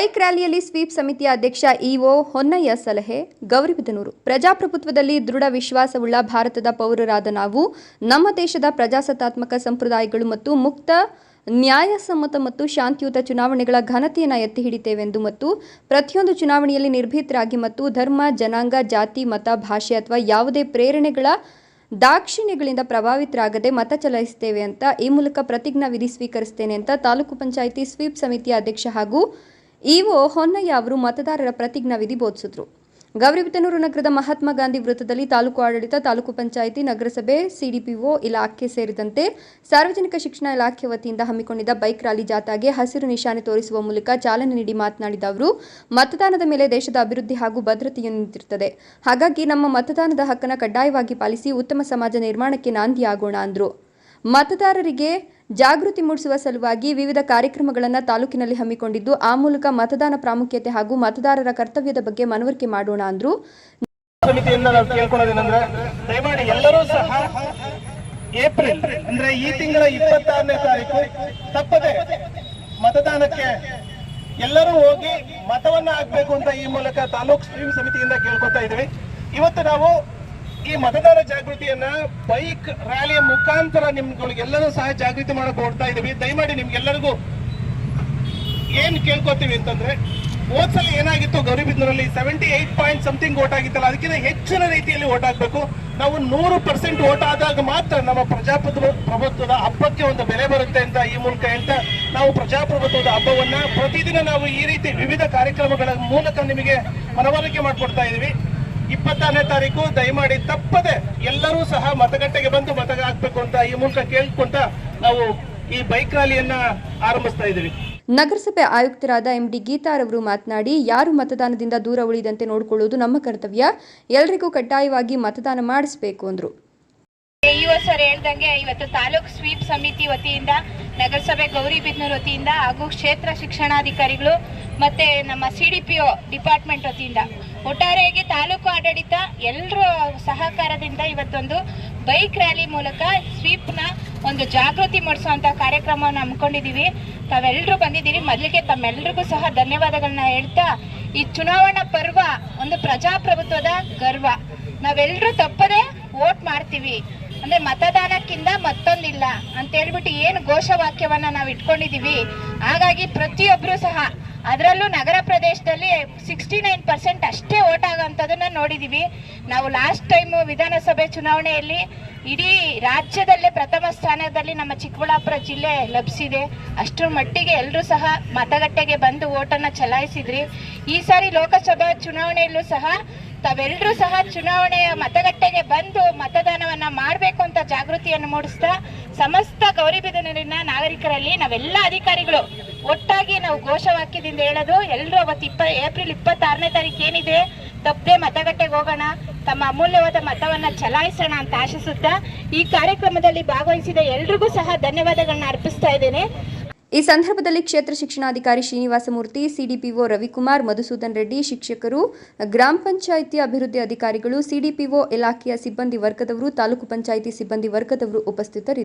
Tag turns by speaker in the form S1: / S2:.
S1: Bike ರ್ಯಾಲಿಯಲ್ಲಿ sweep ಸಮಿತಿಯ ಅಧ್ಯಕ್ಷ ಇಒ ಹೊನ್ನಯ್ಯ ಸಲಹೆ. ಗೌರಿಬಿದನೂರು. ಪ್ರಜಾಪ್ರಭುತ್ವದಲ್ಲಿ ದೃಢ ವಿಶ್ವಾಸವುಳ್ಳ ಭಾರತದ ಪೌರರಾದ ನಾವು ನಮ್ಮ ದೇಶದ ಪ್ರಜಾಸತ್ತಾತ್ಮಕ ಸಂಪ್ರದಾಯಗಳು ಮತ್ತು ಮುಕ್ತ, ನ್ಯಾಯಸಮ್ಮತ ಮತ್ತು ಶಾಂತಿಯುತ ಚುನಾವಣೆಗಳ ಘನತೆಯನ್ನು ಎತ್ತಿ ಹಿಡಿತೇವೆಂದು ಮತ್ತು ಪ್ರತಿಯೊಂದು ಚುನಾವಣೆಯಲ್ಲಿ ನಿರ್ಭೀತರಾಗಿ ಮತ್ತು ಧರ್ಮ, ಜನಾಂಗ, ಜಾತಿ, ಮತ, ಭಾಷೆ ಅಥವಾ ಯಾವುದೇ ಪ್ರೇರಣೆಗಳ ದಾಕ್ಷಿಣ್ಯಗಳಿಂದ ಪ್ರಭಾವಿತರಾಗದೆ ಮತ ಚಲಾಯಿಸುತ್ತೇವೆ ಅಂತ ಈ ಮೂಲಕ ಪ್ರತಿಜ್ಞಾ ವಿಧಿ ಸ್ವೀಕರಿಸುತ್ತೇನೆ ಅಂತ ತಾಲೂಕು ಪಂಚಾಯಿತಿ ಸ್ವೀಪ್ ಸಮಿತಿಯ ಅಧ್ಯಕ್ಷ ಹಾಗೂ ಇಒ ಹೊನ್ನಯ್ಯ ಅವರು ಮತದಾರರ ಪ್ರತಿಜ್ಞಾ ವಿಧಿ ಬೋಧಿಸಿದರು. ಗೌರಿಬಿದನೂರು ನಗರದ ಮಹಾತ್ಮ ಗಾಂಧಿ ವೃತ್ತದಲ್ಲಿ ತಾಲೂಕು ಆಡಳಿತ, ತಾಲೂಕು ಪಂಚಾಯಿತಿ, ನಗರಸಭೆ, ಸಿಡಿಪಿಒ ಇಲಾಖೆ ಸೇರಿದಂತೆ ಸಾರ್ವಜನಿಕ ಶಿಕ್ಷಣ ಇಲಾಖೆ ವತಿಯಿಂದ ಹಮ್ಮಿಕೊಂಡಿದ್ದ ಬೈಕ್ ರ್ಯಾಲಿ ಜಾಥಾಗೆ ಹಸಿರು ನಿಶಾನೆ ತೋರಿಸುವ ಮೂಲಕ ಚಾಲನೆ ನೀಡಿ ಮಾತನಾಡಿದ ಅವರು, ಮತದಾನದ ಮೇಲೆ ದೇಶದ ಅಭಿವೃದ್ಧಿ ಹಾಗೂ ಭದ್ರತೆಯು ನಿಂತಿರುತ್ತದೆ. ಹಾಗಾಗಿ ನಮ್ಮ ಮತದಾನದ ಹಕ್ಕನ್ನು ಕಡ್ಡಾಯವಾಗಿ ಪಾಲಿಸಿ ಉತ್ತಮ ಸಮಾಜ ನಿರ್ಮಾಣಕ್ಕೆ ನಾಂದಿಯಾಗೋಣ ಅಂದರು. ಮತದಾರರಿಗೆ ಜಾಗೃತಿ ಮೂಡಿಸುವ ಸಲುವಾಗಿ ವಿವಿಧ ಕಾರ್ಯಕ್ರಮಗಳನ್ನು ತಾಲೂಕಿನಲ್ಲಿ ಹಮ್ಮಿಕೊಂಡಿದ್ದು, ಆ ಮೂಲಕ ಮತದಾನ ಪ್ರಾಮುಖ್ಯತೆ ಹಾಗೂ ಮತದಾರರ ಕರ್ತವ್ಯದ ಬಗ್ಗೆ ಮನವರಿಕೆ ಮಾಡೋಣ ಅಂದ್ರು.
S2: ಸಮಿತಿಯಿಂದ ನಾವು ಕೇಳ್ಕೊಳ್ಳೋದೇನೆಂದ್ರೆ, ದಯಮಾಡಿ ಎಲ್ಲರೂ ಸಹ ಏಪ್ರಿಲ್ ಅಂದ್ರೆ ಈ ತಿಂಗಳ 26ನೇ ತಾರೀಕು ತಪ್ಪದೆ ಮತದಾನಕ್ಕೆ ಎಲ್ಲರೂ ಹೋಗಿ ಮತವನ್ನ ಹಾಕಬೇಕು ಅಂತ ಈ ಮೂಲಕ ತಾಲೂಕು ಸ್ವೀಪ್ ಸಮಿತಿಯಿಂದ ಕೇಳ್ಕೊತಾ ಇದ್ದೀವಿ. ಇವತ್ತು ನಾವು ಈ ಮತದಾರ ಜಾಗೃತಿಯನ್ನ ಬೈಕ್ ರ್ಯಾಲಿಯ ಮುಖಾಂತರ ನಿಮ್ಗಳಿಗೆಲ್ಲರೂ ಸಹ ಜಾಗೃತಿ ಮಾಡಕ್ ಹೊರಡ್ತಾ ಇದೀವಿ. ದಯಮಾಡಿ ನಿಮ್ಗೆಲ್ಲರಿಗೂ ಏನ್ ಕೇಳ್ಕೊತೀವಿ ಅಂತಂದ್ರೆ, ಹೋದ್ಸಲ ಏನಾಗಿತ್ತು ಗೌರಿಬಿದನೂರಲ್ಲಿ 78 ಪಾಯಿಂಟ್ ಸಮಥಿಂಗ್ ವೋಟ್ ಆಗಿತ್ತಲ್ಲ, ಅದಕ್ಕಿಂತ ಹೆಚ್ಚಿನ ರೀತಿಯಲ್ಲಿ ವೋಟ್ ಆಗ್ಬೇಕು. ನಾವು 100% ವೋಟ್ ಆದಾಗ ಮಾತ್ರ ನಮ್ಮ ಪ್ರಜಾಪ್ರಭುತ್ವದ ಹಬ್ಬಕ್ಕೆ ಒಂದು ಬೆಲೆ ಬರುತ್ತೆ ಅಂತ ಈ ಮೂಲಕ ಹೇಳ್ತಾ, ನಾವು ಪ್ರಜಾಪ್ರಭುತ್ವದ ಹಬ್ಬವನ್ನ ಪ್ರತಿದಿನ ನಾವು ಈ ರೀತಿ ವಿವಿಧ ಕಾರ್ಯಕ್ರಮಗಳ ಮೂಲಕ ನಿಮಗೆ ಮನವರಿಕೆ ಮಾಡಿಕೊಡ್ತಾ ಇದೀವಿ. 26ನೇ ತಾರೀಕು ದಯಮಾಡಿ ತಪ್ಪದೆ ಎಲ್ಲರೂ ಸಹ ಮತಗಟ್ಟೆಗೆ ಬಂದು ಮತ ಹಾಕಬೇಕು ಅಂತ ಈ ಮೂಲಕ ಕೇಳ್ಕೊಂತ ನಾವು ಈ ಬೈಕ್ ರ್ಯಾಲಿಯನ್ನ ಆರಂಭಿಸ್ತಾ ಇದ್ದೀವಿ.
S1: ನಗರಸಭೆ ಆಯುಕ್ತರಾದ ಎಂಡಿ ಗೀತಾರವರು ಮಾತನಾಡಿ, ಯಾರು ಮತದಾನದಿಂದ ದೂರ ಉಳಿದಂತೆ ನೋಡಿಕೊಳ್ಳುವುದು ನಮ್ಮ ಕರ್ತವ್ಯ, ಎಲ್ಲರಿಗೂ ಕಡ್ಡಾಯವಾಗಿ ಮತದಾನ ಮಾಡಿಸಬೇಕು ಅಂದ್ರು.
S3: ಸರ್ ಹೇಳ್ದಂಗೆ ಇವತ್ತು ತಾಲೂಕು ಸ್ವೀಪ್ ಸಮಿತಿ ವತಿಯಿಂದ, ನಗರಸಭೆ ಗೌರಿಬಿದನೂರು ವತಿಯಿಂದ ಹಾಗೂ ಕ್ಷೇತ್ರ ಶಿಕ್ಷಣಾಧಿಕಾರಿಗಳು ಮತ್ತೆ ನಮ್ಮ ಸಿಡಿಪಿಒ ಡಿಪಾರ್ಟ್ಮೆಂಟ್ ವತಿಯಿಂದ ಒಟ್ಟಾರೆಯಾಗಿ ತಾಲೂಕು ಆಡಳಿತ ಎಲ್ಲರ ಸಹಕಾರದಿಂದ ಇವತ್ತೊಂದು ಬೈಕ್ ರ್ಯಾಲಿ ಮೂಲಕ ಸ್ವೀಪ್ನ ಒಂದು ಜಾಗೃತಿ ಮೂಡಿಸುವಂತ ಕಾರ್ಯಕ್ರಮವನ್ನು ಹಮ್ಮಿಕೊಂಡಿದ್ದೀವಿ. ತಾವೆಲ್ಲರೂ ಬಂದಿದ್ದೀರಿ. ಮೊದಲಿಗೆ ತಮ್ಮೆಲ್ಲರಿಗೂ ಸಹ ಧನ್ಯವಾದಗಳನ್ನ ಹೇಳ್ತಾ, ಈ ಚುನಾವಣಾ ಪರ್ವ ಒಂದು ಪ್ರಜಾಪ್ರಭುತ್ವದ ಗರ್ವ. ನಾವೆಲ್ಲರೂ ತಪ್ಪದೆ ವೋಟ್ ಮಾಡ್ತೀವಿ ಅಂದ್ರೆ ಮತದಾನಕ್ಕಿಂತ ಮತ್ತೊಂದಿಲ್ಲ ಅಂತ ಹೇಳ್ಬಿಟ್ಟು ಏನು ಘೋಷವಾಕ್ಯವನ್ನ ನಾವು ಇಟ್ಕೊಂಡಿದೀವಿ. ಹಾಗಾಗಿ ಪ್ರತಿಯೊಬ್ರು ಸಹ, ಅದರಲ್ಲೂ ನಗರ ಪ್ರದೇಶದಲ್ಲಿ 69% ಅಷ್ಟೇ ವೋಟ್ ಆಗೋಂಥದನ್ನ ನೋಡಿದೀವಿ. ನಾವು ಲಾಸ್ಟ್ ಟೈಮ್ ವಿಧಾನಸಭೆ ಚುನಾವಣೆಯಲ್ಲಿ ಇಡೀ ರಾಜ್ಯದಲ್ಲೇ ಪ್ರಥಮ ಸ್ಥಾನದಲ್ಲಿ ನಮ್ಮ ಚಿಕ್ಕಬಳ್ಳಾಪುರ ಜಿಲ್ಲೆ ಲಭಿಸಿದೆ. ಅಷ್ಟರ ಮಟ್ಟಿಗೆ ಎಲ್ಲರೂ ಸಹ ಮತಗಟ್ಟೆಗೆ ಬಂದು ವೋಟನ್ನು ಚಲಾಯಿಸಿದ್ರಿ. ಈ ಸಾರಿ ಲೋಕಸಭಾ ಚುನಾವಣೆಯಲ್ಲೂ ಸಹ ತಾವೆಲ್ಲರೂ ಸಹ ಚುನಾವಣೆಯ ಮತಗಟ್ಟೆಗೆ ಬಂದು ಮತದಾನವನ್ನ ಮಾಡಬೇಕು ಅಂತ ಜಾಗೃತಿಯನ್ನು ಮೂಡಿಸ್ತಾ, ಸಮಸ್ತ ಗೌರಿಬಿದನೂರಿನ ನಾಗರಿಕರಲ್ಲಿ ನಾವೆಲ್ಲ ಅಧಿಕಾರಿಗಳು ಒಟ್ಟಾಗಿ ನಾವು ಘೋಷವಾಕ್ಯದಿಂದ ಹೇಳೋದು, ಎಲ್ಲರೂ ಅವತ್ತು ಏಪ್ರಿಲ್ 26ನೇ ತಾರೀಕು ಏನಿದೆ ತಪ್ಪದೆ ಮತಗಟ್ಟೆಗೆ ಹೋಗೋಣ, ತಮ್ಮ ಅಮೂಲ್ಯವಾದ ಮತವನ್ನ ಚಲಾಯಿಸೋಣ ಅಂತ ಆಶಿಸುತ್ತಾ ಈ ಕಾರ್ಯಕ್ರಮದಲ್ಲಿ ಭಾಗವಹಿಸಿದ ಎಲ್ರಿಗೂ ಸಹ ಧನ್ಯವಾದಗಳನ್ನ ಅರ್ಪಿಸ್ತಾ ಇದ್ದೇನೆ.
S1: ಈ ಸಂದರ್ಭದಲ್ಲಿ ಕ್ಷೇತ್ರ ಶಿಕ್ಷಣಾಧಿಕಾರಿ ಶ್ರೀನಿವಾಸಮೂರ್ತಿ, ಸಿಡಿಪಿಒ ರವಿಕುಮಾರ್, ಮಧುಸೂದನ್ ರೆಡ್ಡಿ, ಶಿಕ್ಷಕರು, ಗ್ರಾಮ ಪಂಚಾಯಿತಿ ಅಭಿವೃದ್ಧಿ ಅಧಿಕಾರಿಗಳು, ಸಿಡಿಪಿಒ ಇಲಾಖೆಯ ಸಿಬ್ಬಂದಿ ವರ್ಗದವರು, ತಾಲೂಕು ಪಂಚಾಯಿತಿ ಸಿಬ್ಬಂದಿ ವರ್ಗದವರು ಉಪಸ್ಥಿತರಿದ್ದರು.